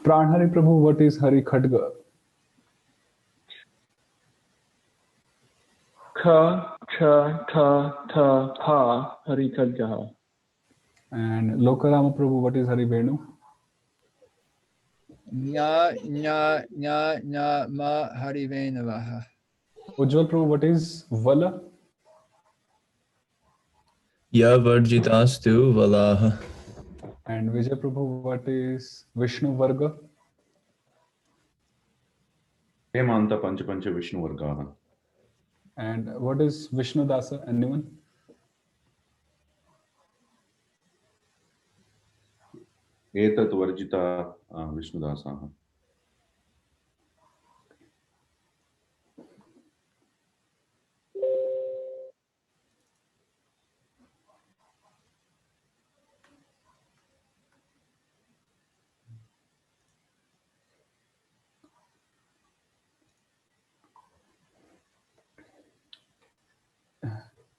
Pranhari Prabhu, what is Hari Khadga? Kha, cha, tha, tha, pa, hari-khadgaha. And Lokarama Prabhu, what is Hari Venu? Nya, nya, nya, nya, ma, hari-mitrāṇi. Ujjwal Prabhu, what is Vala? Ya-varjitās tu valāha. And Vijay Prabhu, what is Viṣṇu-varga? Hemanta pancha pancha viṣṇu-vargāṇām. And what is viṣṇu-dāsa? Anyone? Etat-varjitā viṣṇu-dāsāः.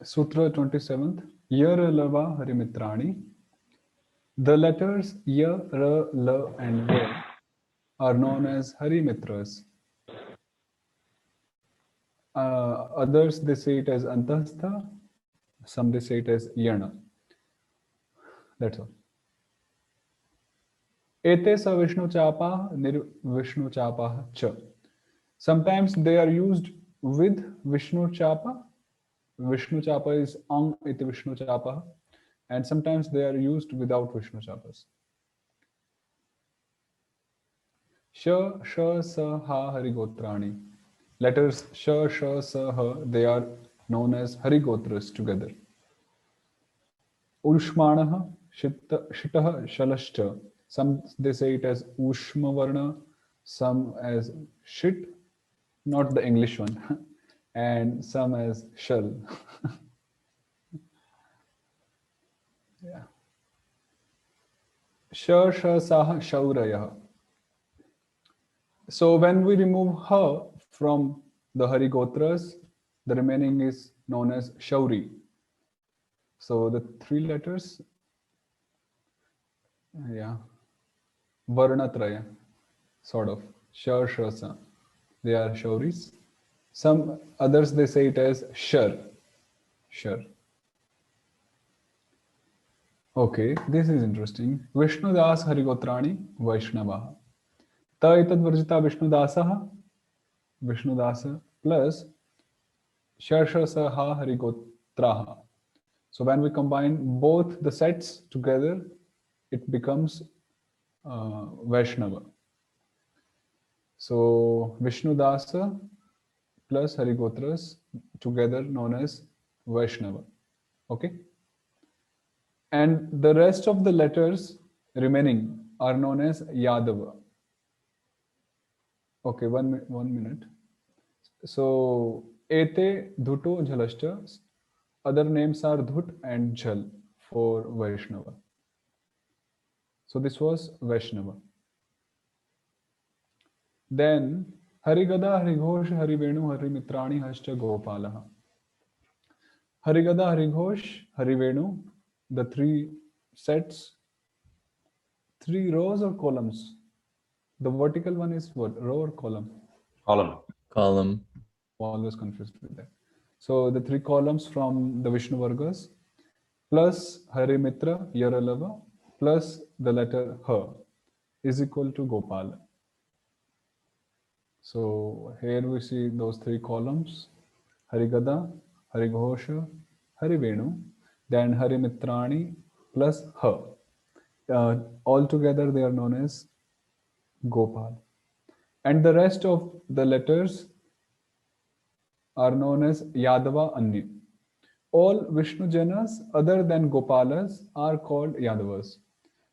Sutra 27th. Yādavā hari-mitrāṇi. The letters Ya, Ra, La, and Va are known as hari-mitras. Others, they say it as antastha. Some they say it as yana. That's all. Ete sa viṣṇu-chāpāh nir-viṣṇu-chāpāh cha. Sometimes they are used with viṣṇu-chāpa. Viṣṇu-chāpa is ang iti viṣṇu-chāpāh. And sometimes they are used without viṣṇu-chāpas. śa-ṣa-sāḥ hari-gotrāṇi. Letters śa, ṣa, sa, ha, they are known as hari-gotras together. Uṣmāṇah, śitah, śalascha. Some they say it as uṣma-varṇa, some as shit, not the English one, and some as shal. Yeah. śa-ṣa-sāḥ, śaurayaḥ. So when we remove ha from the hari-gotras, the remaining is known as śauri. So the three letters, yeah, varṇa-traya, sort of, śa-ṣa-sāḥ. They are śauris. Some others, they say it as shar. Okay, this is interesting. viṣṇu-dāsa-hari-gotrāṇi, vaiṣṇavāḥ. tad-ādi-dvaye viṣṇu-dāsa, viṣṇu-dāsa plus śa-ṣa-sāḥ hari-gotrāḥ. So when we combine both the sets together, it becomes Vaishnava. So viṣṇu-dāsa plus hari-gotras together known as Vaishnava. Okay? And the rest of the letters remaining are known as yādavā. Okay, one minute. So ete, dhuto, jhalascha. Other names are dhut and jhal for Vaishnava. So this was Vaishnava. Then Hari-gada, Hari-ghosh, Hari-venu, hari-mitrāṇi, hascha gopālāḥ. Hari-gada, Hari-ghosh, Hari-venu, the three sets, three rows or columns. The vertical one is what? Row or column? Column. Column. Always confused with that. So the three columns from the Viṣṇu-vargas plus Hari-mitra, Yaralava, plus the letter Ha is equal to Gopāla. So here we see those three columns: Hari-gada, Hari-ghosha, Hari-venu, then Hari-mitrāṇi plus Ha. All together they are known as Gopal. And the rest of the letters are known as yādavā, anye. All Viṣṇu janas other than Gopalas are called Yādavas.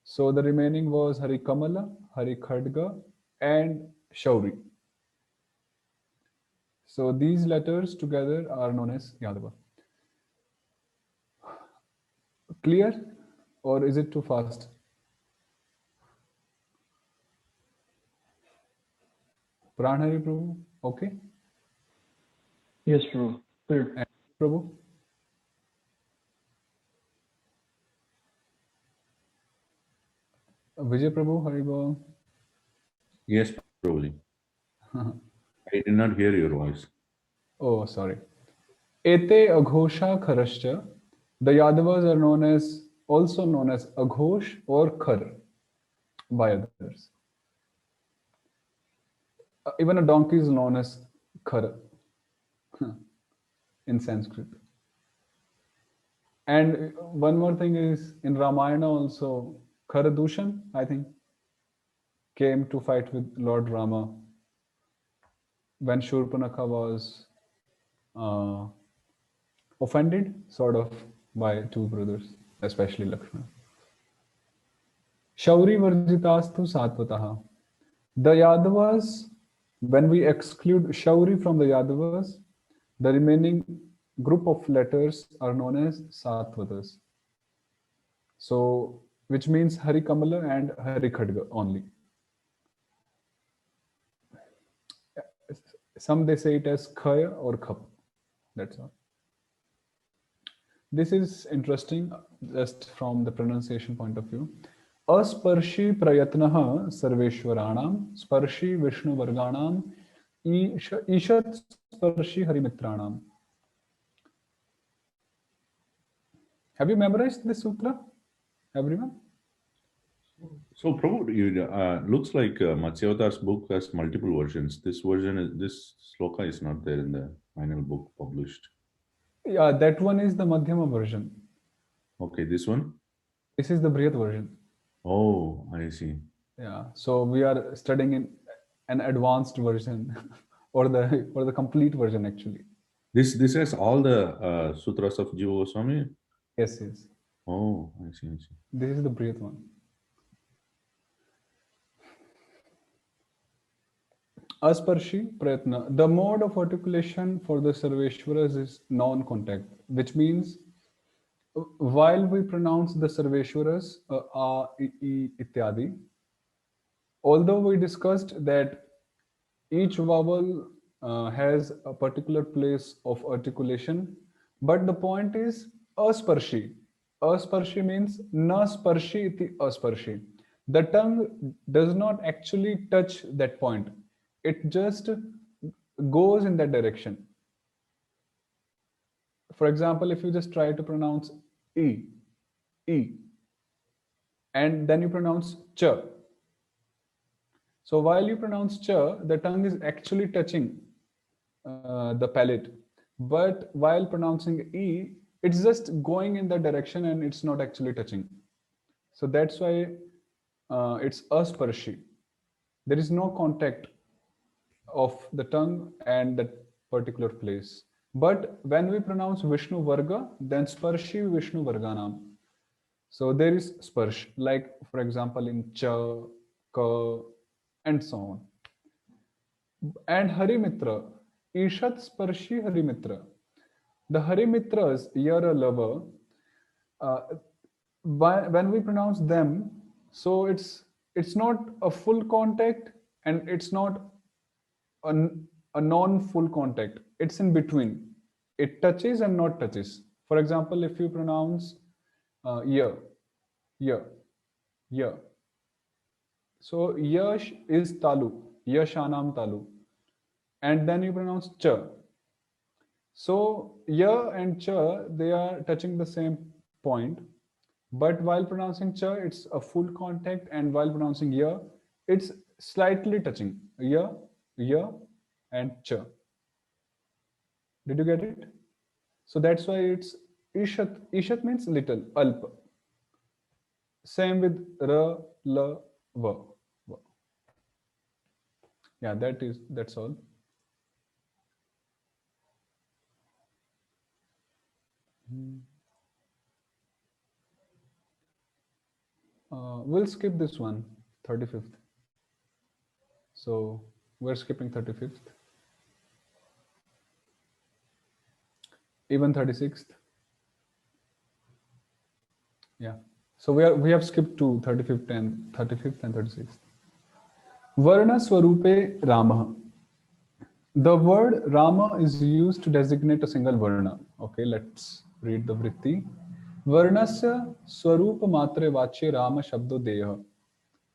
So the remaining was Hari-kamala, Hari-khadga, and Śauri. So these letters together are known as Yādavā. Clear? Or is it too fast? Pranhari Prabhu, okay? Yes, Prabhu. Clear. And Prabhu? Vijay Prabhu, Haribol. Yes, Prabhuji. I did not hear your voice. Oh, sorry. Ete aghosha kharascha. The Yadavas are also known as aghosh or khar by others. Even a donkey is known as khar in Sanskrit. And one more thing is in Ramayana also, Kharadushan, I think, came to fight with Lord Rama when Shurpanakha was offended, sort of, by two brothers, especially Lakshmana. Śauri-varjitās tu sātvatāḥ. The Yadavas, when we exclude Śauri from the Yadavas, the remaining group of letters are known as sātvatas. So, which means Hari Kamala and Hari Khadga only. Some they say it as Khaya or Khap. That's all. This is interesting just from the pronunciation point of view. Asparśī prayatnaḥ sarveśarāṇām, sparśī viṣṇu-vargāṇām, īṣat-sparśī hari-mitrāṇām. Have you memorized this sutra, everyone? So, Prabhu, it looks like Matsyavatara's book has multiple versions. This sloka is not there in the final book published. Yeah, that one is the Madhyama version. Okay, this one? This is the Bṛhad version. Oh, I see. Yeah, so we are studying in an advanced version or the complete version actually. This has all the sutras of Jiva Goswami? Yes, yes. Oh, I see. This is the Bṛhad one. Asparśī prayatna. The mode of articulation for the Sarveshwaras is non-contact, which means while we pronounce the Sarveshwaras, a, I, ityadi, although we discussed that each vowel has a particular place of articulation, but the point is asparśī. Asparśī means na sparshi iti asparśī. The tongue does not actually touch that point. It just goes in that direction. For example, if you just try to pronounce E, and then you pronounce ch. So while you pronounce ch, the tongue is actually touching the palate. But while pronouncing E, it's just going in that direction and it's not actually touching. So that's why it's asparśī. There is no contact of the tongue and that particular place. But when we pronounce viṣṇu-varga, then sparśī viṣṇu-vargāṇām. So there is sparsh, like for example in cha, ka, and so on. And hari-mitra, īṣat-sparśī hari-mitra. The hari-mitras, yara lava, when we pronounce them, so it's not a full contact and it's not a non-full contact. It's in between. It touches and not touches. For example, if you pronounce ya. So yash is talu, yashanam talu. And then you pronounce cha. So ya and cha, they are touching the same point. But while pronouncing cha, it's a full contact, and while pronouncing ya, it's slightly touching. Ya, and cha. Did you get it? So that's why it's īṣat. Īṣat means little, alpa. Same with ra, la, va. Yeah, that's all. We'll skip this one, 35th. So we're skipping 35th. Even 36th. Yeah. So we have skipped to 35th and 36th. varṇa-svarūpe rāmaḥ. The word Rama is used to designate a single varna. Okay, let's read the vritti. Varnasya swarupa matre vachye Rama shabdo deha.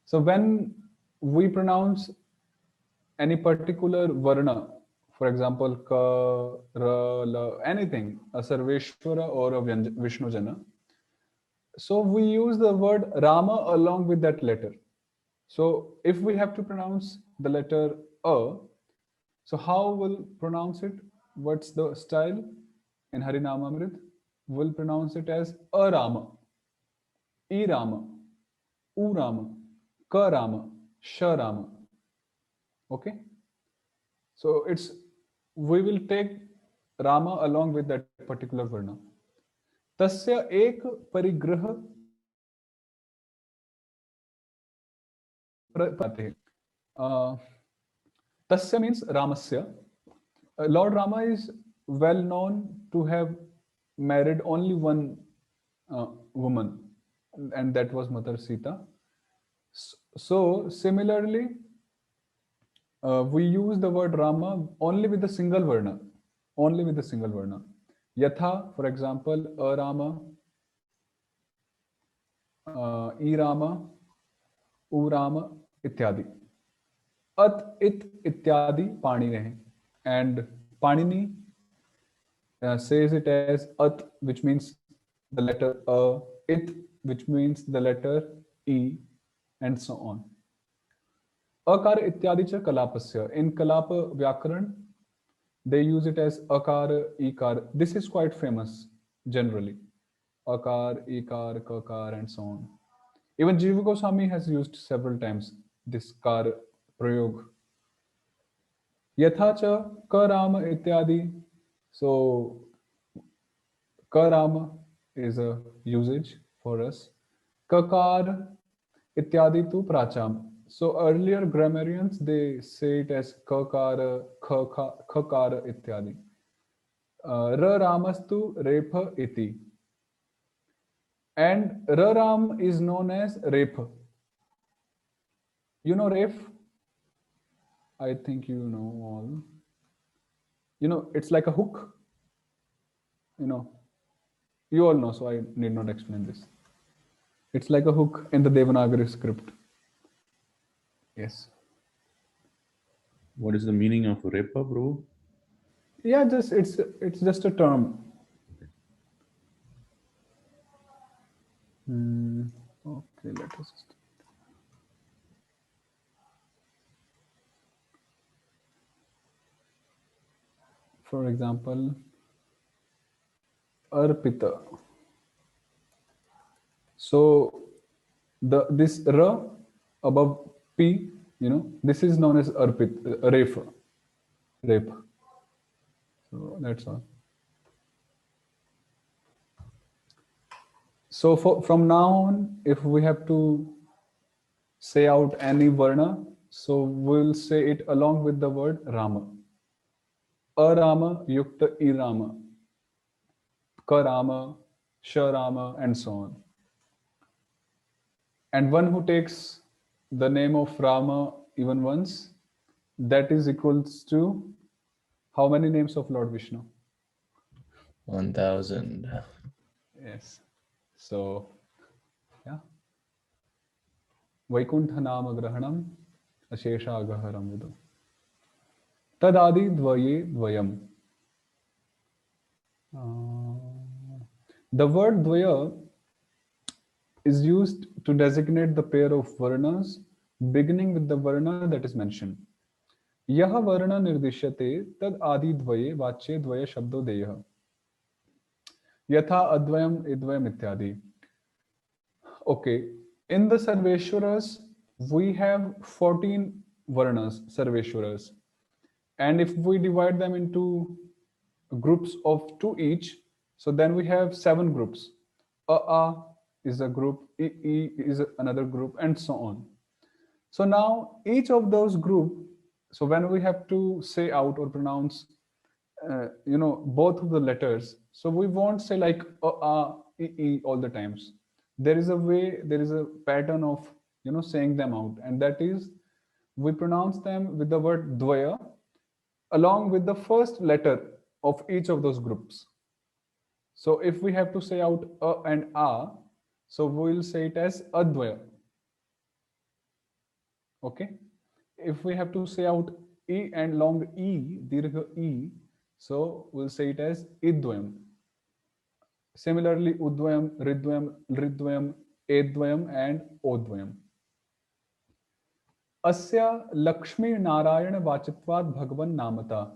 So when we pronounce any particular varna, for example, ka, ra, la, anything, a sarveshwara or a Vishnu Jana. So we use the word Rama along with that letter. So if we have to pronounce the letter A, so how we'll pronounce it? What's the style in Harinamamrit? We'll pronounce it as A Rama, E Rama, U Rama, Ka Rama, Sha Rama. Okay? So we will take Rama along with that particular varna. Tasya ek parigraha Tasya means Ramasya. Lord Rama is well known to have married only one woman, and that was Mother Sita. So similarly, we use the word Rama only with a single varna, only with a single varna. Yatha, for example, A Rama, E Rama, U Rama, ityadi. At, it, ityadi, Panini. And Panini says it as at, which means the letter A, it, which means the letter E, and so on. Akara ityadi cha kalapasya. In Kalapa Vyakaran, they use it as akar, ikar. This is quite famous generally. Akar, ikar, kakar, and so on. Even Jiva Goswami has used several times this kar prayog. Yathacha karama ityadi. So karama is a usage for us. Kakar ityadi tu pracham. So earlier grammarians, they say it as kakara, khakara ityadi. Ra ramastu repha iti. And Ra Ram is known as repha. You know ref? I think you know all. You know, it's like a hook. You know, you all know, so I need not explain this. It's like a hook in the Devanagari script. Yes. What is the meaning of repa, bro? Yeah, it's just a term. Okay, let us. For example, arpita. So this ra above p, you know, this is known as arpit, refa. So that's all. So from now on, if we have to say out any varna, so we'll say it along with the word Rama. A Rama, yukta I Rama, Ka Rama, Sha Rama, and so on. And one who takes the name of Rama even once, that is equals to how many names of Lord Vishnu? 1000. Yes. So, yeah. Vaikuntha nama grahanam ashesha agaharam vidu. Tad-ādi-dvaye dvayam. The word dvaya is used to designate the pair of varnas beginning with the varna that is mentioned. Yaha varna nirdishyate tad-ādi-dvaye vachye dvaya shabdo deyah. Yatha advayam idvayam ityadi. Okay, in the sarveshwaras, we have 14 varnas, sarveshwaras. And if we divide them into groups of 2 each, so then we have 7 groups. A is a group, E is another group, and so on. So now each of those groups, so when we have to say out or pronounce, you know, both of the letters, so we won't say like A, E all the times. There is a way, there is a pattern of, you know, saying them out, and that is we pronounce them with the word dvaya along with the first letter of each of those groups. So if we have to say out A and A, so we will say it as advaya. Okay. if we have to say out E and long E, dirgha E, so we'll say it as idvayam. Similarly, udvayam, ridvayam, ridvayam, edvayam, and odvayam. Asya Lakshmi Narayana Vachitvat Bhagavan Namata.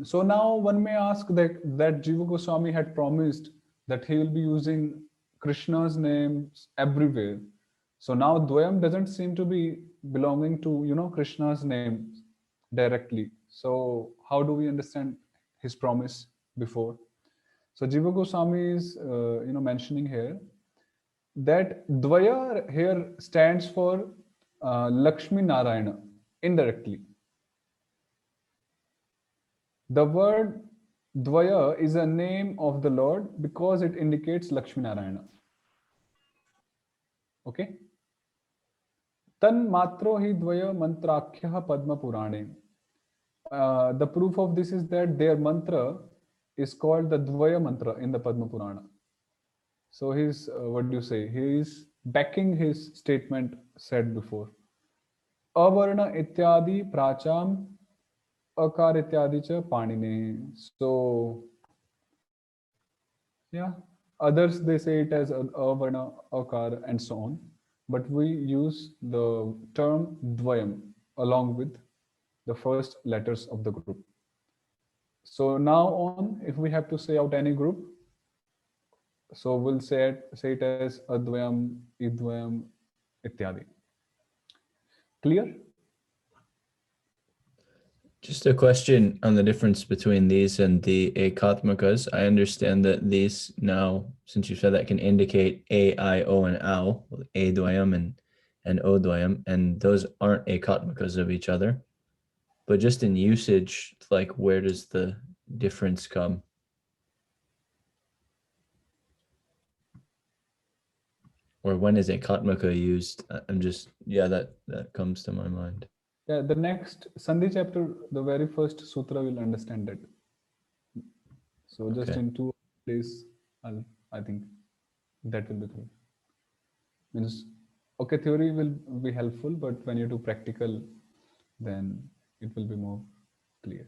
So now one may ask that Jiva Goswami had promised that he will be using Krishna's names everywhere. So now Dvayam doesn't seem to be belonging to Krishna's name directly. So how do we understand his promise before? So Jiva Goswami is mentioning here that Dvaya here stands for Lakshmi Narayana indirectly. The word Dvaya is a name of the Lord because it indicates Lakshmi Narayana. Okay? Tan matro hi dvaya mantrakhya padma purane. The proof of this is that their mantra is called the Dvaya mantra in the Padma Purana. So he's, what do you say? He is backing his statement said before. Avarna ityadi pracham akar ityadi cha panine. So, yeah, others they say it as avarna, akar, and so on. But we use the term dvayam along with the first letters of the group. So now on, if we have to say out any group, so we'll say it as advayam, idvayam, ityadi. Clear? Just a question on the difference between these and the ekatmakas. I understand that these now, since you said that, can indicate a, I, o, and ao, a dvayam and o dvayam, and those aren't ekatmakas of each other. But just in usage, like where does the difference come? Or when is ekatmaka used? I'm just, yeah, that comes to my mind. Yeah, the next Sandhi chapter, the very first sutra will understand that. So just Okay. in 2 days, I think that will be clear. Means, okay, theory will be helpful, but when you do practical, then it will be more clear.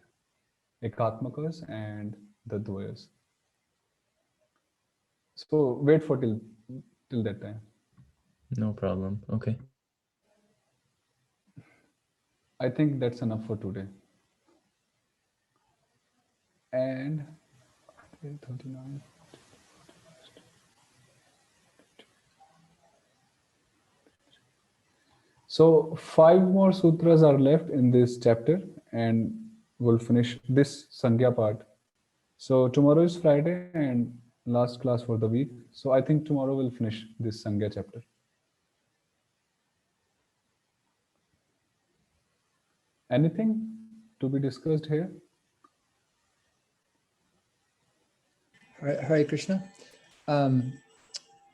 Ekatmakas and the dvayas. So wait for till that time. No problem. Okay. I think that's enough for today. And 39. So 5 more sutras are left in this chapter, and we'll finish this Sangya part. So tomorrow is Friday and last class for the week. So I think tomorrow we'll finish this Sangya chapter. Anything to be discussed here? Hare Krishna.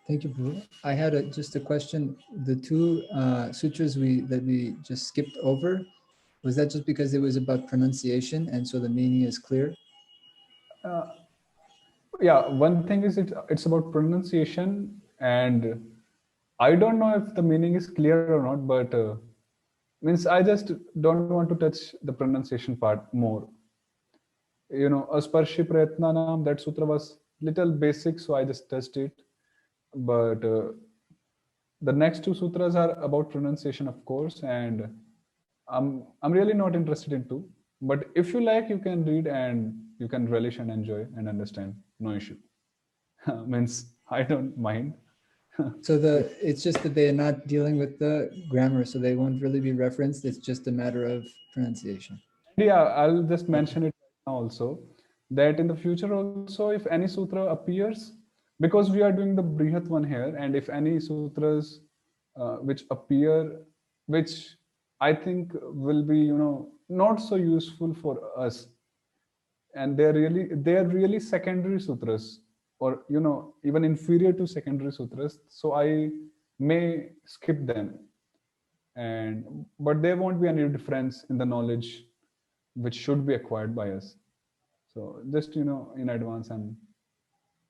Thank you, Bṛhad. I had just a question. The 2 sutras that we just skipped over, was that just because it was about pronunciation and so the meaning is clear? Yeah, one thing is it's about pronunciation, and I don't know if the meaning is clear or not, but means I just don't want to touch the pronunciation part more. Asparśī prayatnaḥ, that sutra was little basic, so I just touched it. But the next 2 sutras are about pronunciation, of course, and I'm really not interested in 2. But if you like, you can read and you can relish and enjoy and understand. No issue. Means I don't mind. So it's just that they're not dealing with the grammar, so they won't really be referenced. It's just a matter of pronunciation. Yeah, I'll just mention it now also, that in the future also, if any sutra appears, because we are doing the Bṛhad one here, and if any sutras which appear, which I think will be, not so useful for us, and they're really secondary sutras, or even inferior to secondary sutras, so I may skip them, but there won't be any difference in the knowledge which should be acquired by us. So just in advance,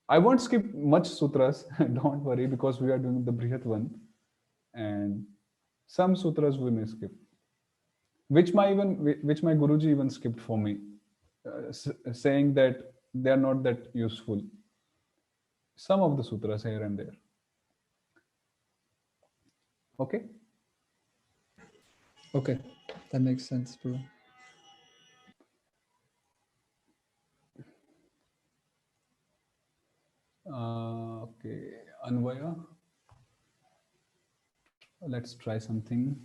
I won't skip much sutras, don't worry, because we are doing the Bṛhad one, and some sutras we may skip. which my Guruji even skipped for me, saying that they are not that useful. Some of the sutras here and there. Okay. Okay, that makes sense, bro. Okay, Anvaya. Let's try something.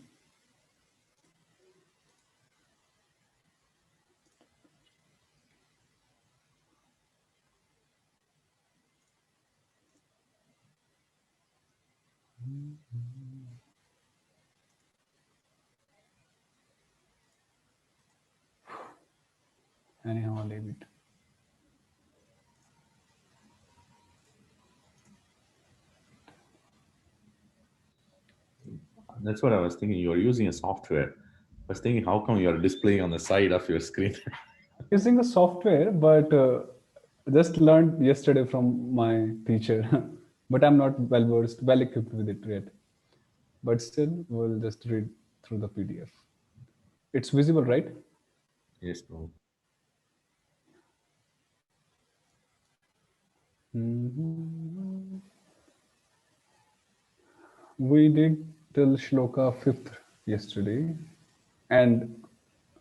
Anyhow, I'll leave it. That's what I was thinking. You're using a software. I was thinking, how come you're displaying on the side of your screen? Using a software, but just learned yesterday from my teacher. But I'm not well equipped with it yet. But still, we'll just read through the PDF. It's visible, right? Yes, bro. We did till shloka 5th yesterday, and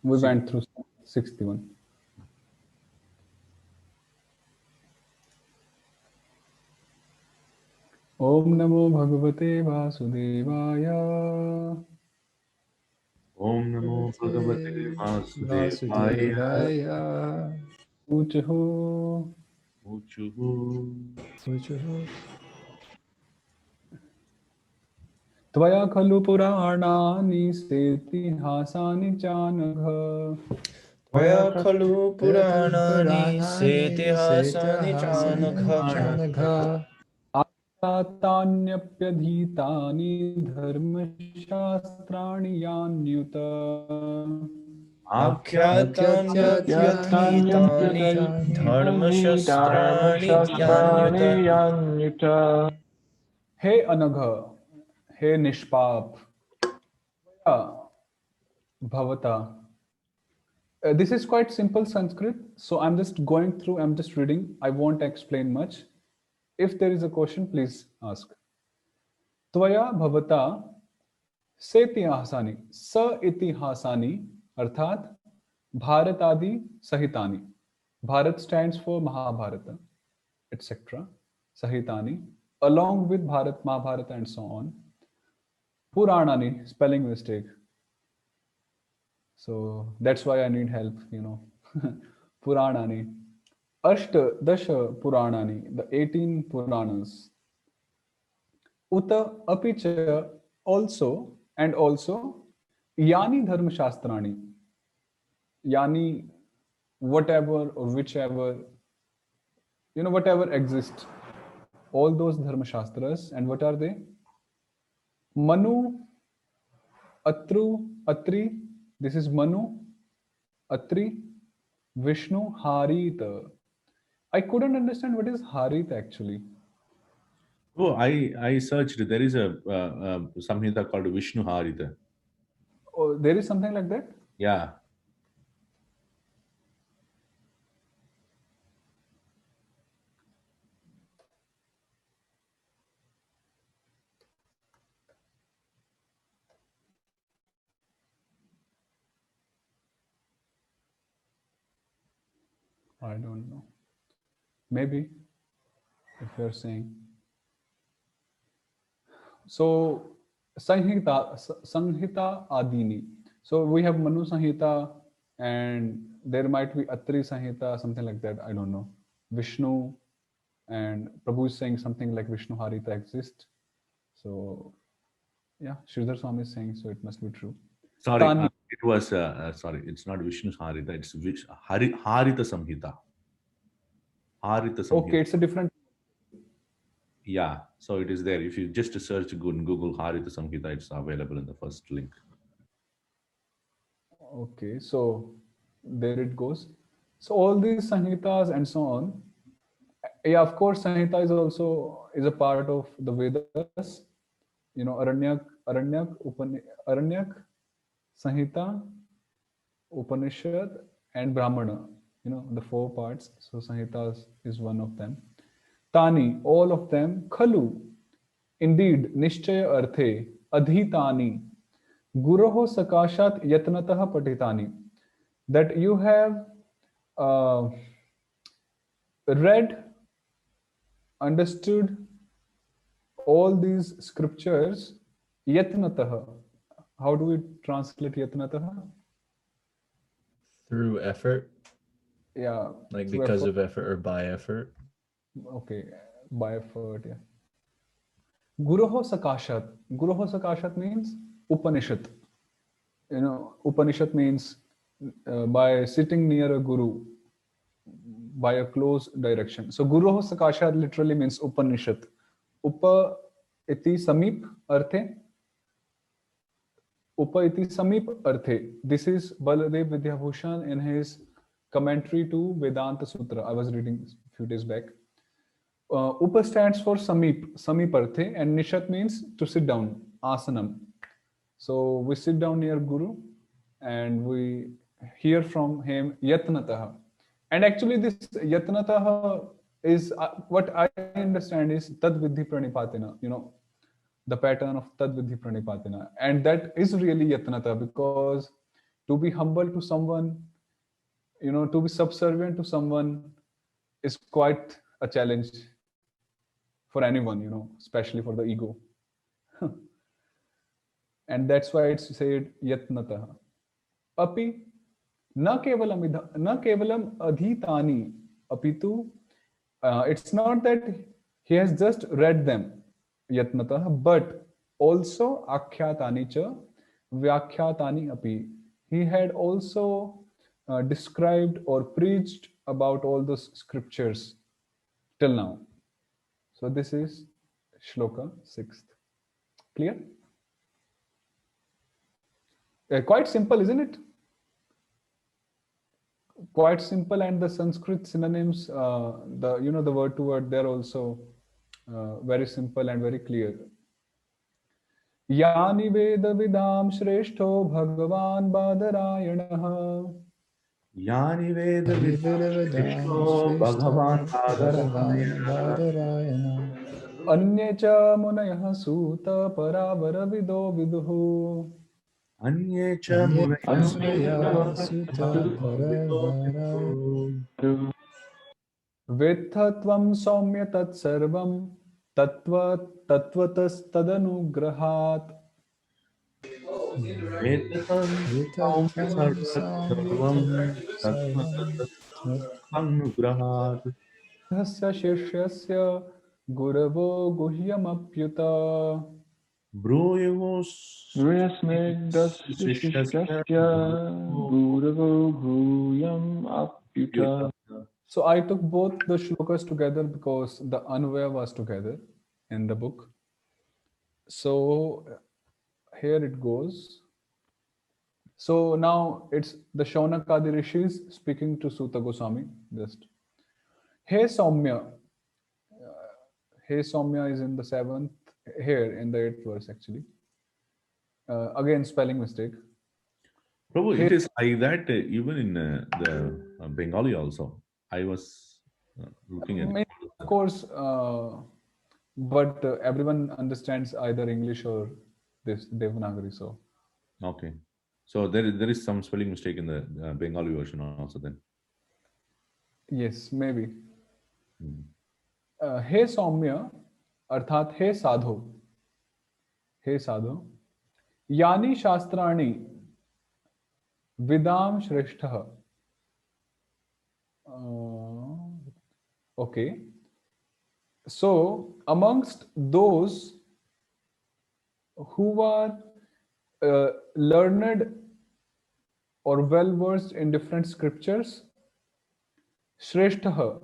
we went through 61. Om Namo Bhagavate Vasudevaya. Om Namo Bhagavate Vasudevaya. Vasudevaya. Uchaho. Uchaho. Tvaya khalu purāṇāni setihāsāni canagha. Tvaya khalu purāṇāni setihāsāni canagha. Tānyapyadhītāni dharma-śastraṇi yānyuta. Akhyātānyapyadhītāni dharma-śastraṇi yānyuta. Hey Anagha, hey Nishpap, Bhavata. This is quite simple Sanskrit, so I'm just going through, I'm just reading. I won't explain much. If there is a question, please ask. Tvaya bhavata setihasani, sa itihasani, arthat bharatadi sahitani. Bharat stands for Mahabharata, etc. Sahitani, along with Bharat, Mahabharata, and so on. Purāṇāni, spelling mistake. So that's why I need help, you know. Purāṇāni. Ashta Dasha Purāṇāni, the 18 Puranas. Uta Apicha, also, and also, Yani Dharma Shastrani. Yani, whatever or whichever, you know, whatever exists. All those Dharma Shastras, and what are they? Manu, Atri, this is Manu, Atri, Viṣṇu, Harita. I couldn't understand what is Harita actually. Oh, I searched. There is a samhita called viṣṇu-harita. Oh, there is something like that? Yeah. I don't know. Maybe, if you're saying. So, Sanhita Adini. So we have Manu Sanhita, and there might be Atri Sanhita, something like that. I don't know. Vishnu, and Prabhu is saying something like Viṣṇu Harita exists. So, yeah, Sridhar Swami is saying, so it must be true. Sorry, Tani. it was, sorry, it's not viṣṇu-harita, it's harita samhita. Harita samhita. Okay, it's a different. Yeah, so it is there. If you just search Google Harita Samhita, it's available in the first link. Okay, so there it goes. So all these Sanhitas and so on. Yeah, of course, Sanhita is also a part of the Vedas. You know, Aranyak, Sanhita, Upanishad, and Brahmana. The 4 parts. So Samhitas is one of them. Tani, all of them. Khalu, indeed, Nishchaya Arthe, Adhitani, Guroho Sakashat Yatnataha Patitani. That you have read, understood all these scriptures, Yatnataha. How do we translate Yatnataha? Through effort, Yeah. like through because effort. of effort or by effort. Okay, by effort, yeah. Guroho Sakashat. Guroho Sakashat means Upanishad. Upanishad means by sitting near a guru, by a close direction. So Guroho Sakashat literally means Upanishad. Upa iti samip arthe. Upa iti samip arthe. This is Baladev Vidyabhushan in his commentary to Vedanta Sutra. I was reading a few days back. Upa stands for samip arthe, and nishat means to sit down, asanam. So we sit down near Guru and we hear from him yatnataha. And actually this yatnataha is what I understand is tad-vidhi pranipatina, the pattern of tad-vidhi pranipatina. And that is really yatnataha, because to be humble to someone, to be subservient to someone is quite a challenge for anyone, especially for the ego. And that's why it's said yatnataha. Api na kevalam adhitani apitu. It's not that he has just read them, yatnataha, but also akhyatani cha vyakhyatani api. He had also described or preached about all those scriptures till now. So this is shloka 6th. Clear? Quite simple, isn't it? Quite simple, and the Sanskrit synonyms, the word to word, they're also very simple and very clear. Yani Veda Vidam Shreshto Bhagavan Badarayanah. Yani Veda Vidam Bhagavan Badarayana. Anye cha Munayah Suta Paravara Vido Viduhu. Anye cha Munaya Sutta Paravaraya. Vethatvam Saumya Tat Sarvam Tattvatas Tadanugrahat. Hasya Sheshyasya Guravo Guhyamapyuta. So I took both the shlokas together because the Anvaya was together in the book. So here it goes. So now it's the Shaunakadi Rishis speaking to Suta Goswami. Just, Hey Saumya. Hey Saumya is in the 7th, here in the 8th verse actually. Again, spelling mistake. Prabhu, it is like that even in the Bengali also. I was looking at it. Of course, but everyone understands either English or this Devanagari. So Okay. So there is some spelling mistake in the Bengali version also then. yes, maybe. He Saumya, अर्थात हे साधो, हे साधो, यानी शास्त्राणि विदाम श्रेष्ठः. Okay. So amongst those who are learned or well versed in different scriptures, Shrestha,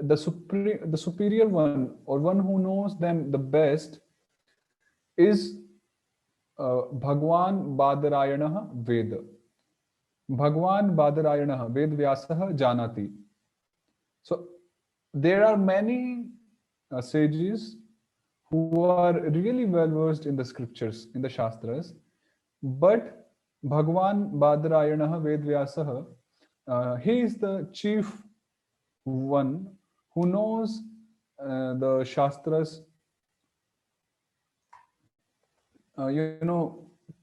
the superior one, or one who knows them the best, is Bhagwan Badarayanah Veda. Bhagwan Badarayanah Ved Vyasah Janati. So there are many sages who are really well versed in the scriptures, in the Shastras, but Bhagwan Badarayanaha Vedvyasaha, he is the chief one who knows the Shastras,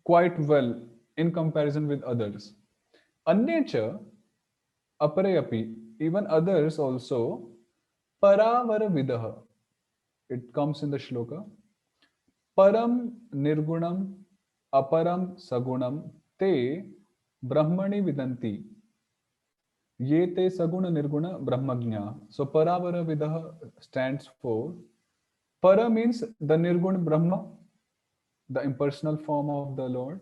quite well in comparison with others. Anye apare, even others also, paravaravidaha. It comes in the shloka. Param nirgunam aparam sagunam te brahmani vidanti. Ye te saguna nirguna brahmagnya. So paravaravidaha stands for, para means the nirguna Brahma, the impersonal form of the Lord,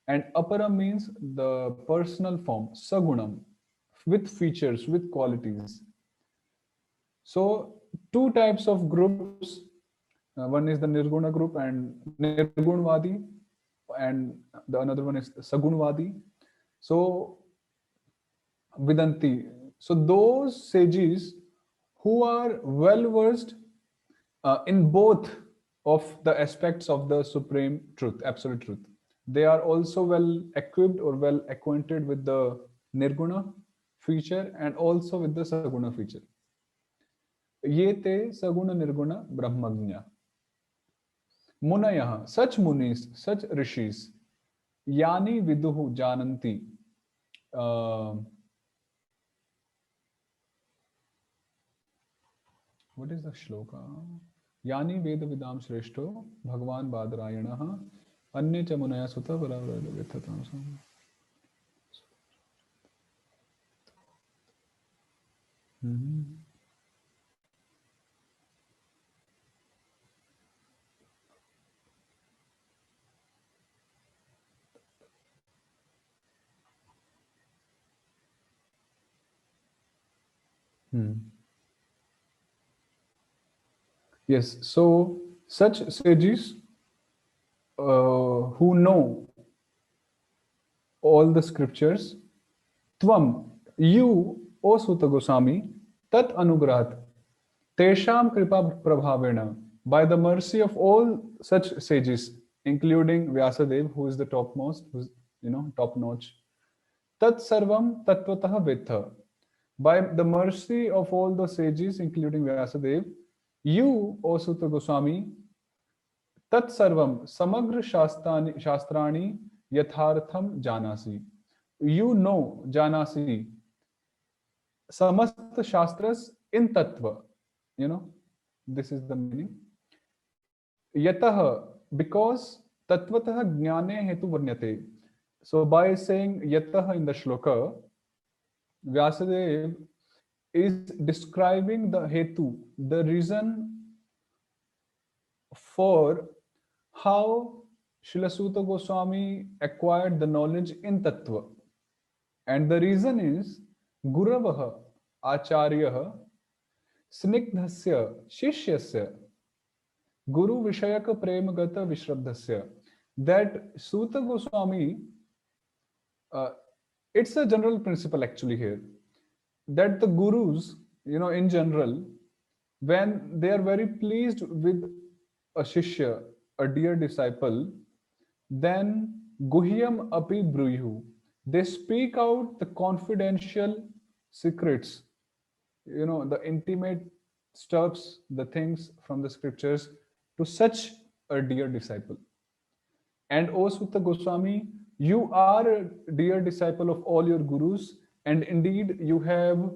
and aparam means the personal form, sagunam, with features, with qualities. So two types of groups, one is the nirguna group and nirgunvadi, and the another one is the sagunvadi. So vidanti, so those sages who are well versed in both of the aspects of the supreme truth, absolute truth, they are also well equipped or well acquainted with the nirguna feature and also with the saguna feature. Ye te saguna nirguna brahmagnya. Munayah, such munis, such rishis, yani viduhu jananti. What is the shloka? Yani Veda Vidam Shreshto Bhagwan Badarayanaha Anye cha Munaya Sutta Paravaravidaha. Yes, so such sages who know all the scriptures, Tvam, you, O Suta Goswami, Tat Anugrahat, Tesham Kripa Prabhavena, by the mercy of all such sages, including Vyasadev, who is the topmost, who's top notch, Tat Sarvam Tatvatah Vetha, by the mercy of all the sages, including Vyasadev, you, O Suta Goswami, Tat Sarvam Samagra Shastrani Yathartham Janasi. You know, Janasi, Samast Shastras in Tattva. This is the meaning. Yataha, because Tatvatah Jnane Hetu Varnyate. So by saying Yataha in the shloka, Vyasadeva is describing the hetu, the reason for how Srila Suta Goswami acquired the knowledge in Tattva. And the reason is Guravaha Acharyaha Snigdhasya Shishyasya Guru Vishayaka Premagata Vishraddhasya. That Suta Goswami, it's a general principle actually here, that the gurus, in general, when they are very pleased with a shishya, a dear disciple, then guhyam api bruyuhu, they speak out the confidential secrets, the intimate stuffs, the things from the scriptures to such a dear disciple. And O Suta Goswami, you are a dear disciple of all your gurus, and indeed you have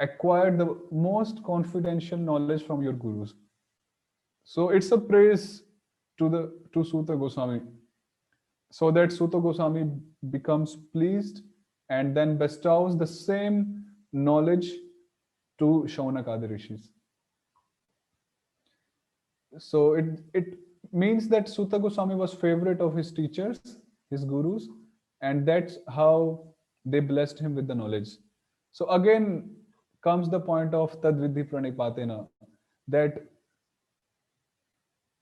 acquired the most confidential knowledge from your gurus. So it's a praise to Suta Goswami, so that Suta Goswami becomes pleased and then bestows the same knowledge to Shaunakadi rishis. So it means that Suta Goswami was favorite of his teachers, his gurus, and that's how they blessed him with the knowledge. So again comes the point of tad vidhi pranipatena, that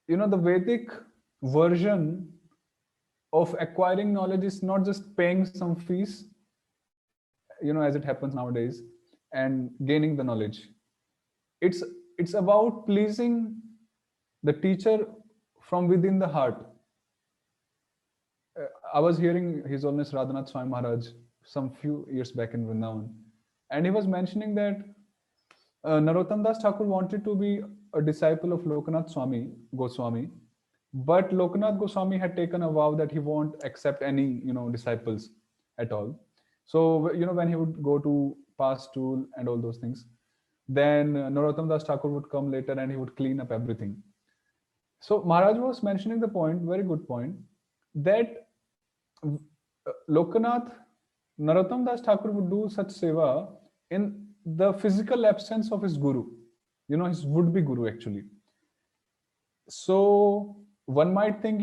the Vedic version of acquiring knowledge is not just paying some fees, as it happens nowadays, and gaining the knowledge. It's about pleasing the teacher from within the heart. I was hearing His Holiness Radhanath Swami Maharaj some few years back in Vrindavan, and he was mentioning that Narottam Das Thakur wanted to be a disciple of Lokanath Swami Goswami, but Lokanath Goswami had taken a vow that he won't accept any, disciples at all. So, when he would go to pass stool and all those things, then Narottam Das Thakur would come later and he would clean up everything. So Maharaj was mentioning the point, very good point, that Lokanath, Narottam Das Thakur would do such seva in the physical absence of his guru, his would-be guru actually. So one might think,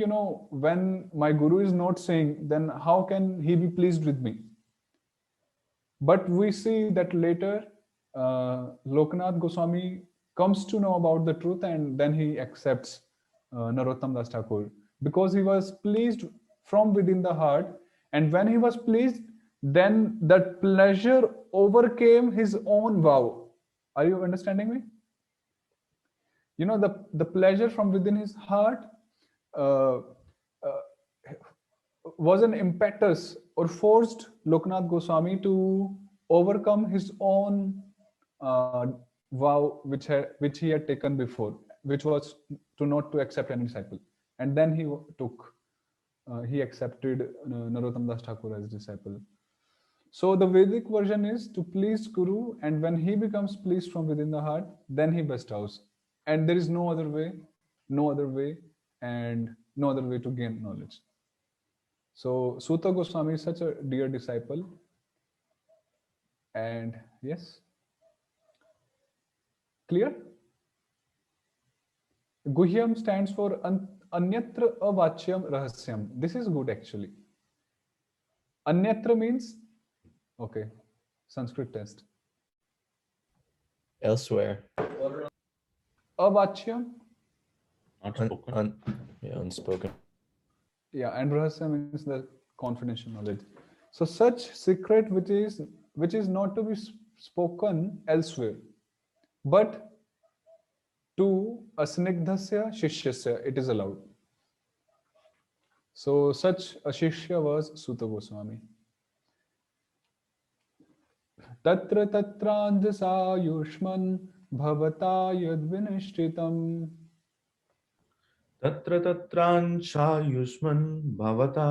when my guru is not saying, then how can he be pleased with me? But we see that later Lokanath Goswami comes to know about the truth, and then he accepts Narottam Das Thakur because he was pleased from within the heart. And when he was pleased, then that pleasure overcame his own vow. Are you understanding me? The pleasure from within his heart was an impetus or forced Lokanath Goswami to overcome his own vow which he had taken before, which was not to accept any disciple. And then he accepted Narottam Das Thakur as disciple. So the Vedic version is to please Guru, and when he becomes pleased from within the heart, then he bestows. And there is no other way, and no other way to gain knowledge. So Suta Goswami is such a dear disciple. And yes, clear? Guhyam stands for Anyatra Avachyam Rahasyam. This is good actually. Anyatra means, okay, Sanskrit test. Elsewhere. Avachyam. Unspoken. Unspoken. Yeah, and Rahasya means the confidential knowledge. So such secret which is not to be spoken elsewhere, but to a snigdhasya shishyasya it is allowed. So such a shishya was Suta Goswami. Tatra tatranjasa yushman bhavata yadvinishritam. Tatra tatrancha yusman bhavata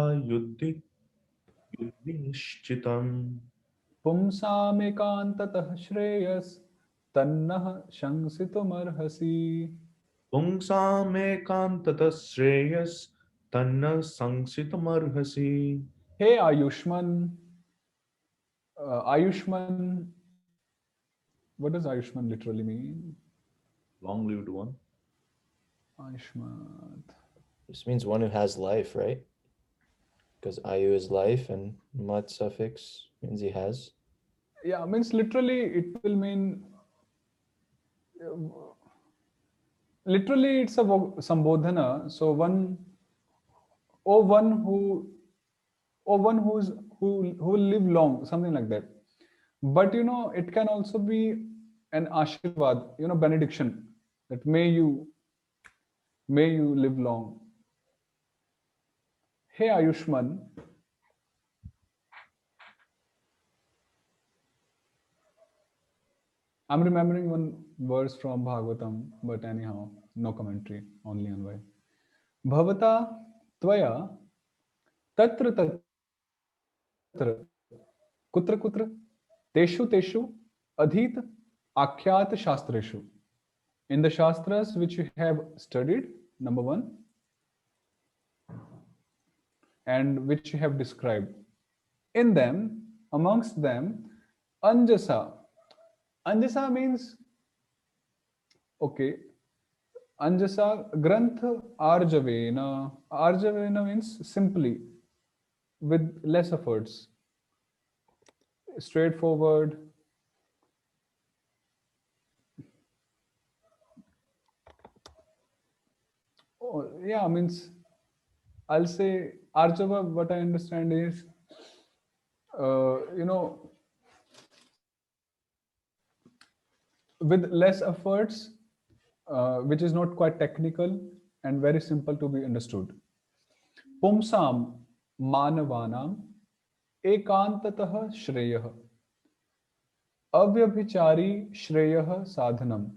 yudvinishchitam. Pumsamekantatah shreyas tannah shangsitum-arhasi. Pumsamekantatah shreyas tanna sangsitam-arhasi. Hey Ayushman. Ayushman, what does Ayushman literally mean? Long-lived one. Ayushman. This means one who has life, right? Because Ayu is life and Mat suffix means he has. Yeah, means literally it will mean, literally it's a sambodhana. So one who will live long, something like that. But it can also be an ashirvad, benediction, that may you live long. Hey Ayushman, I'm remembering one verse from Bhagavatam, but anyhow, no commentary, only Anvaya. Bhavata tvaya tatra tatra kutra kutra teshu teshu adhit akhyat shastreshu. In the Shastras which you have studied, number one, and which you have described, in them, amongst them, anjasa. Anjasa means, okay, anjasa grantha arjavena. Arjavena means simply, with less efforts, straightforward. Oh, yeah, means I'll say Arjava, what I understand is, with less efforts, which is not quite technical and very simple to be understood. Pumsam मानवानाम् एकांततः श्रेयः अव्यभिचारी श्रेयः साधनम.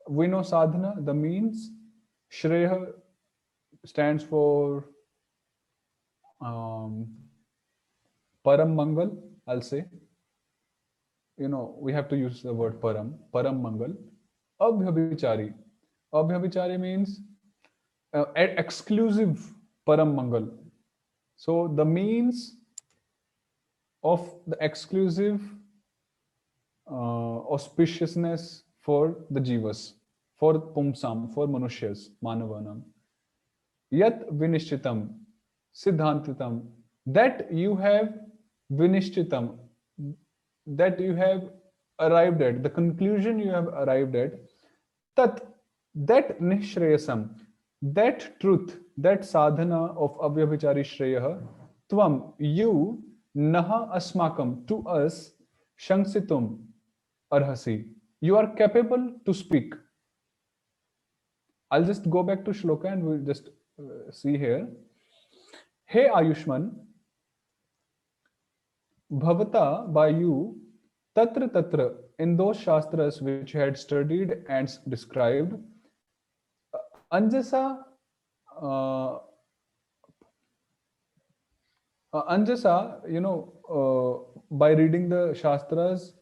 We know sadhana, the means. Shreya stands for param mangal, I'll say. You know, we have to use the word param mangal. Abhyabhichari. Abhyabhichari means exclusive param mangal. So the means of the exclusive auspiciousness for the jivas, for pumsam, for manushyas, manavanam. Yat vinishchitam, siddhantitam, that you have vinishchitam, that you have arrived at, the conclusion you have arrived at, tat, that nishreyasam, that truth, that sadhana of avyabhichari shreya, tvam, you, naha asmakam, to us, shanksitum arhasi, you are capable to speak. I'll just go back to shloka and we'll just see here. Hey Ayushman, bhavata, by you, tatra tatra, in those shastras which you had studied and described, anjasa, you know, by reading the shastras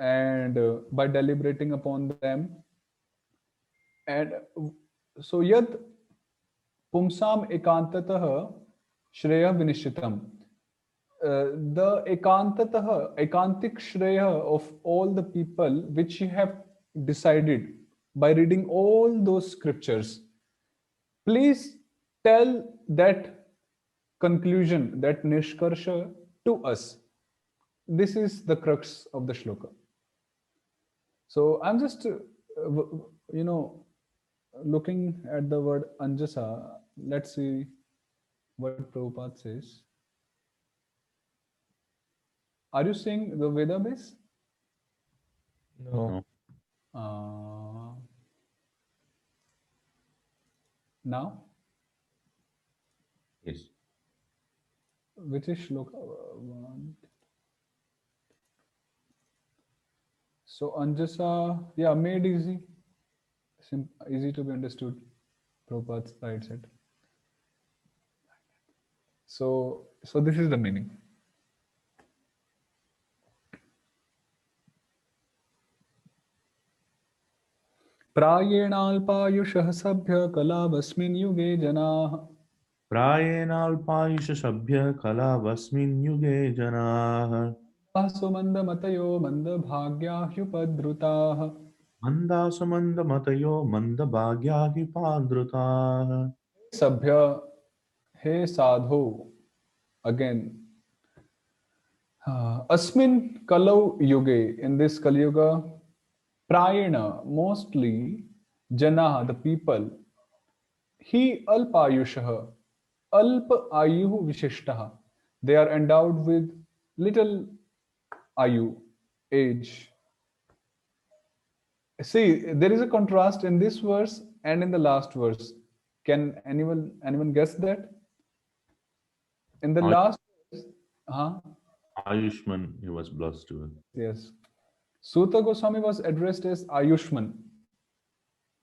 and by deliberating upon them, and so yad pumsam ekantatah shreya vinishchitam, the ekantik shreya of all the people which you have decided by reading all those scriptures, please tell that conclusion, that nishkarsha to us. This is the crux of the shloka. So I'm just, you know, looking at the word anjasa. Let's see what Prabhupada says. Are you seeing the Veda base? No. Now? Yes. Which is shloka? One. So anjasa, yeah, made easy. Easy to be understood. Prabhupada writes it. So this is the meaning. Prayenalpayushah sabhya kalavasmin yuge janah. Prayenalpayusha sabhya kalavasmin yuge janah. Asumanda matayo manda bhagya hyupadrutah. Mandasamanda matayo manda bhagya hipadrutah. Sabhya, hey sadhu, again. Asmin kalau yuge, in this Kali Yuga, prayena, mostly, janaha, the people, he alpayushah, alp ayuh vishishtaha, they are endowed with little ayu, age. See, there is a contrast in this verse and in the last verse. Can anyone guess that? In the last verse, Ayushman, he was blessed with. yes. Suta Goswami was addressed as Ayushman,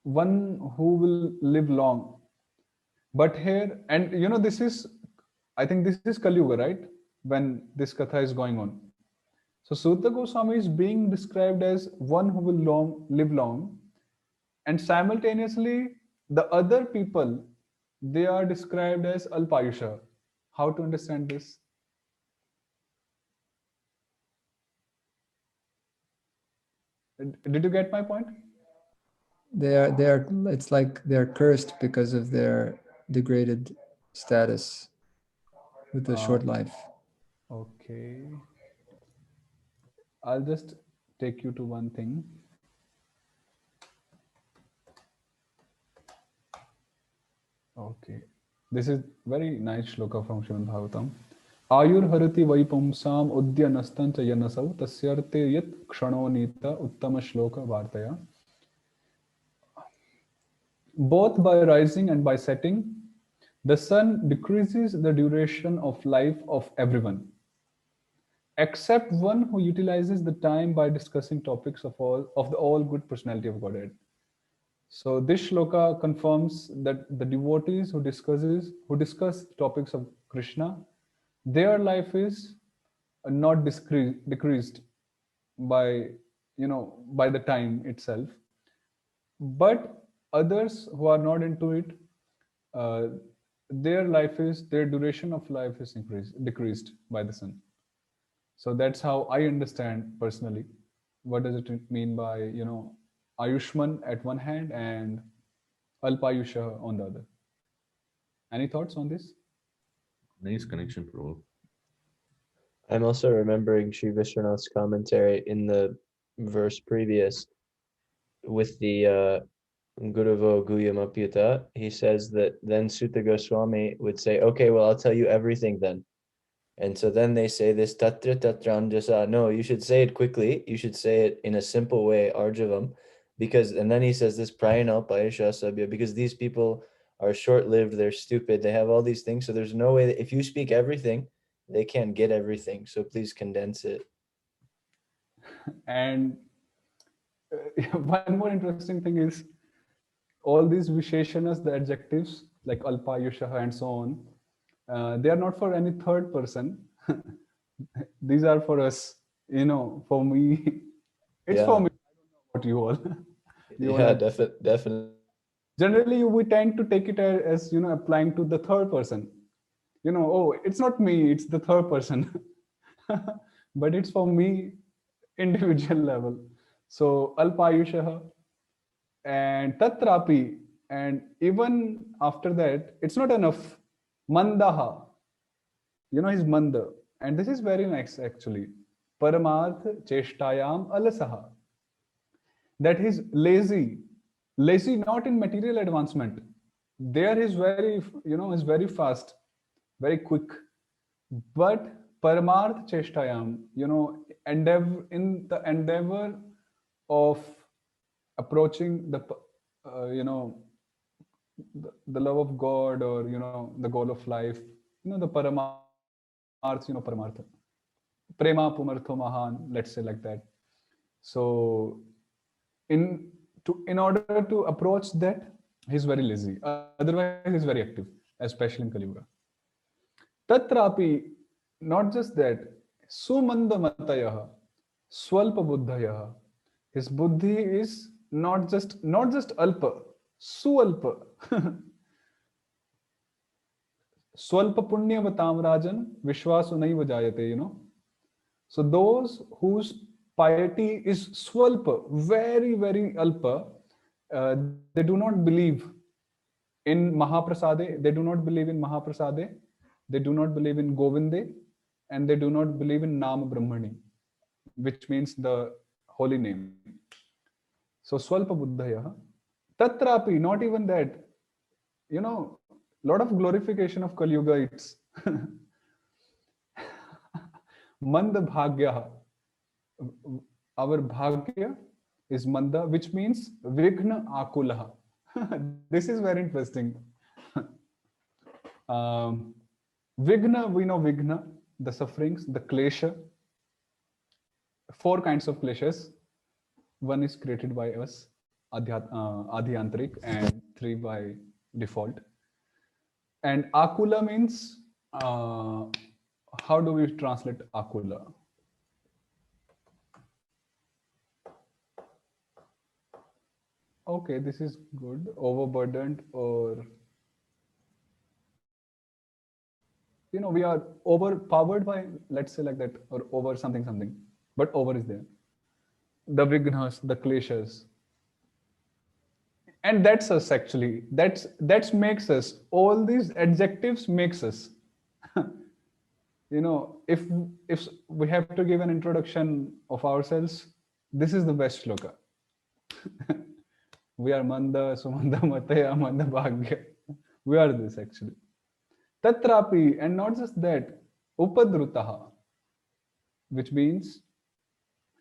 one who will live long. But here, and you know, this is, I think this is Kali Yuga, right? When this katha is going on. So Suta Goswami is being described as one who will live long, and simultaneously the other people, they are described as Alpayusha. How to understand this? Did you get my point? It's like they're cursed because of their degraded status with the short life. Okay. I'll just take you to one thing. Okay. This is very nice shloka from Srimad Bhagavatam. Ayur harati vaipumsam udya nastancha yanasau tasyarte yat kshanonita uttama shloka vartaya. Both by rising and by setting, The sun decreases the duration of life of everyone, except one who utilizes the time by discussing topics of the all good personality of Godhead. So this shloka confirms that the devotees who discuss topics of Krishna, their life is not decreased by by the time itself, but others who are not into it, their duration of life is decreased by the sun. So that's how I understand personally. What does it mean by Ayushman at one hand and Alpayusha on the other? Any thoughts on this? Nice connection, Prabhu. I'm also remembering Sri Vishwanath's commentary in the verse previous with the Guravo Guyamapyuta. He says that then Sutta Goswami would say, okay, well, I'll tell you everything then. And so then they say this tatra tatranjasa. No, you should say it quickly. You should say it in a simple way, arjavam, and then he says this prayatnaḥ, because these people are short-lived, they're stupid, they have all these things. So there's no way that if you speak everything, they can't get everything. So please condense it. And one more interesting thing is all these visheshanas, the adjectives like Alpayusha and so on, they are not for any third person. These are for us, for me. It's for me. I don't know about you all. Definitely. Generally, we tend to take it as applying to the third person. Oh, it's not me, it's the third person. But it's for me, individual level. So Alpayusha and Tatrapi, and even after that, it's not enough. Mandaha, he's manda, and this is very nice actually. Paramarth cheshtayam alasaha, that he's lazy not in material advancement. There he's very, he's very fast, very quick. But paramarth cheshtayam, in the endeavor of approaching the the love of God, or the goal of life, the paramarth, paramartha, prema pumartho mahan, let's say like that. So in order to approach that, he's very lazy. Otherwise he's very active, especially in Kali Yuga. Tatrapi, not just that, sumanda matayah, swalpa buddhayah, his buddhi is not just alpa, sualpa. Swalpa punyavatam rajan vishwasu naiva jayate, So those whose piety is swalpa, very, very alpa, they do not believe in Mahaprasade, they do not believe in Mahaprasade, they do not believe in Govinde, and they do not believe in Nama Brahmani, which means the holy name. So swalpa buddhaya. Tatrapi, not even that. Lot of glorification of Kali Yuga, it's Manda Bhagya. Our Bhagya is Manda, which means Vighna Akulaha. This is very interesting. Vighna, we know Vighna, the sufferings, the klesha. 4 kinds of kleshas. 1 is created by us, Adhyantrik, and 3 by default. And Akula means, how do we translate Akula? Okay, this is good. Overburdened, or we are overpowered by, let's say like that, or over something. But over is there. The Vighnas, the kleshas. And that's us actually. That makes us. All these adjectives makes us. If we have to give an introduction of ourselves, this is the best shloka. We are Manda, Sumanda, Mataya, Manda, Bhagya. We are this actually. Tatrapi, and not just that, Upadrutaha, which means,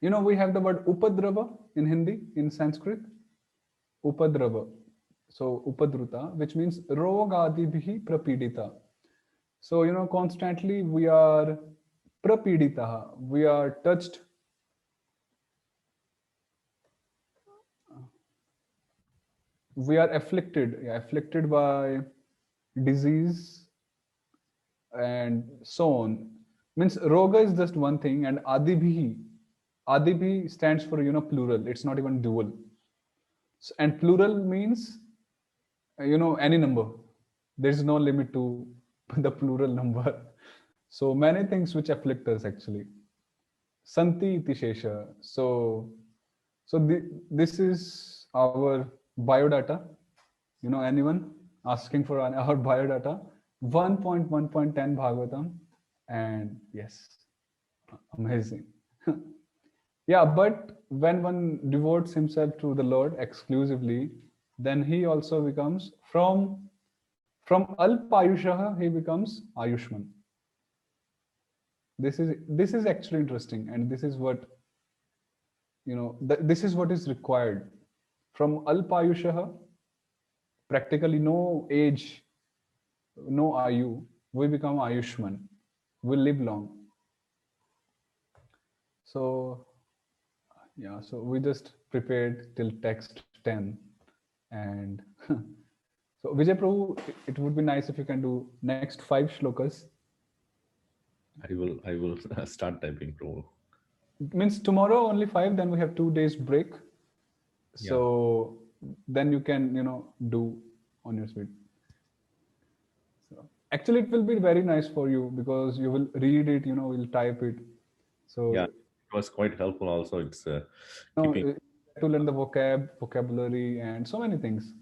we have the word Upadrava in Hindi, in Sanskrit. Upadrava. So upadruta, which means rogadibhi prapidita. So, constantly we are prapidita, we are touched. We are afflicted by disease and so on. Means roga is just one thing, and adibhi stands for plural. It's not even dual. So, and plural means any number. There is no limit to the plural number. So many things which afflict us actually. Santi iti shesha. So this is our biodata. Anyone asking for our biodata? 1.1.10 Bhagavatam, and yes, amazing. Yeah, but when one devotes himself to the Lord exclusively, then he also becomes from Alpayushaha, he becomes Ayushman. This is actually interesting, and this is what this is what is required. From Alpayushaha, practically no age, no Ayu, we become Ayushman. We live long. So yeah, so we just prepared till text 10, and so Vijay Prabhu, it would be nice if you can do next 5 shlokas. I will start typing, Prabhu. Means tomorrow only 5, then we have 2 days break. So then you can do on your speed. So actually it will be very nice for you because you will read it, will type it. So yeah, it was quite helpful also. It's to learn the vocabulary and so many things.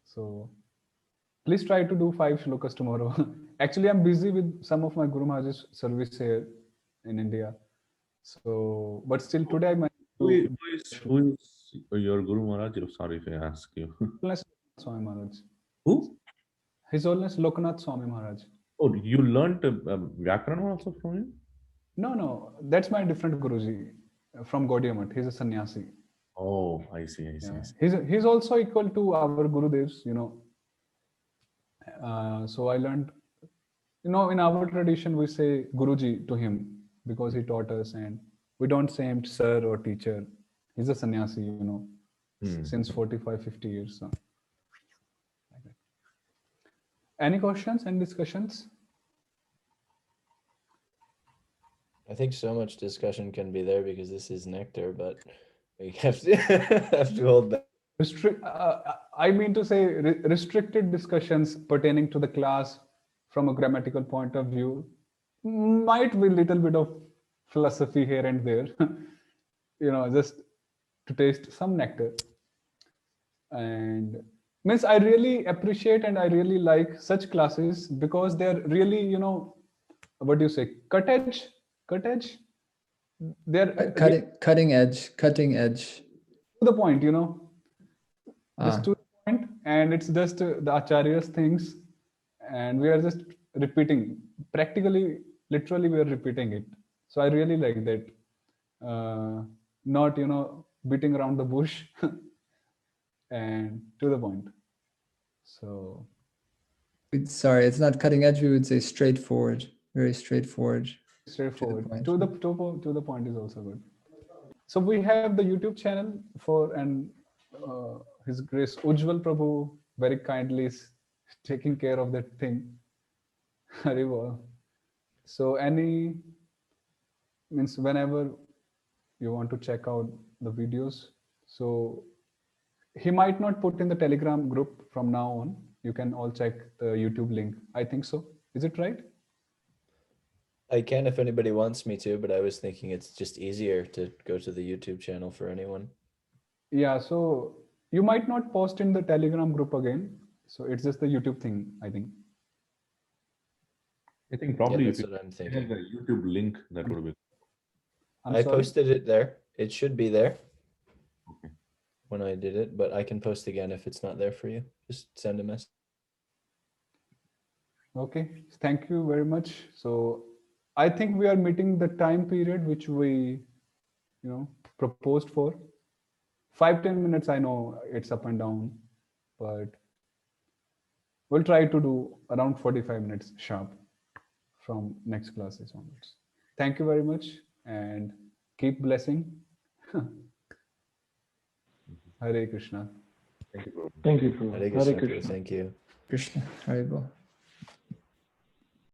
So please try to do 5 shlokas tomorrow. Actually, I'm busy with some of my Guru Maharaj's service here in India. So, but still today I might who is your Guru Maharaj? Sorry if I ask you. Swami Maharaj. Who? His Holiness Lokanath Swami Maharaj. Oh, you learned Vyakaran also from him? No, that's my different Guruji from Gaudiya Math. He's a sannyasi. Oh, I see. He's also equal to our Gurudevs, so I learned, in our tradition we say Guruji to him because he taught us, and we don't say him sir or teacher. He's a sannyasi, since 45-50 years. So. Any questions and discussions? I think so much discussion can be there because this is nectar, but we have to hold back. I mean to say restricted discussions pertaining to the class from a grammatical point of view might be a little bit of philosophy here and there, just to taste some nectar. And means I really appreciate and I really like such classes because they're really, what do you say, cut edge. They're cutting edge. To the point, just to the point, and it's just the Acharya's things, and we are just repeating. Practically, literally, we are repeating it. So I really like that. Not beating around the bush, and to the point. So, sorry, it's not cutting edge. We would say straightforward. Very straightforward. Straightforward. To the point is also good. So we have the YouTube channel and His Grace Ujjwal Prabhu very kindly is taking care of that thing. So means whenever you want to check out the videos, so he might not put in the Telegram group from now on. You can all check the YouTube link. I think so. Is it right? I can if anybody wants me to, but I was thinking it's just easier to go to the YouTube channel for anyone. Yeah, so you might not post in the Telegram group again. So it's just the YouTube thing, I think. I think probably that's if what I'm you thinking. have a YouTube link, that would be. I'm I sorry? posted it there. It should be there Okay. when I did it, but I can post again if it's not there for you. Just send a message. Okay, thank you very much. So I think we are meeting the time period which we, proposed for. 5-10 minutes, I know it's up and down. but we'll try to do around 45 minutes sharp from next classes onwards. Thank you very much and keep blessing. Hare Krishna. Thank you, Prabhu. Thank you, Prabhu. Hare Hare Krishna. Krishna. Thank you. Krishna, Haribo.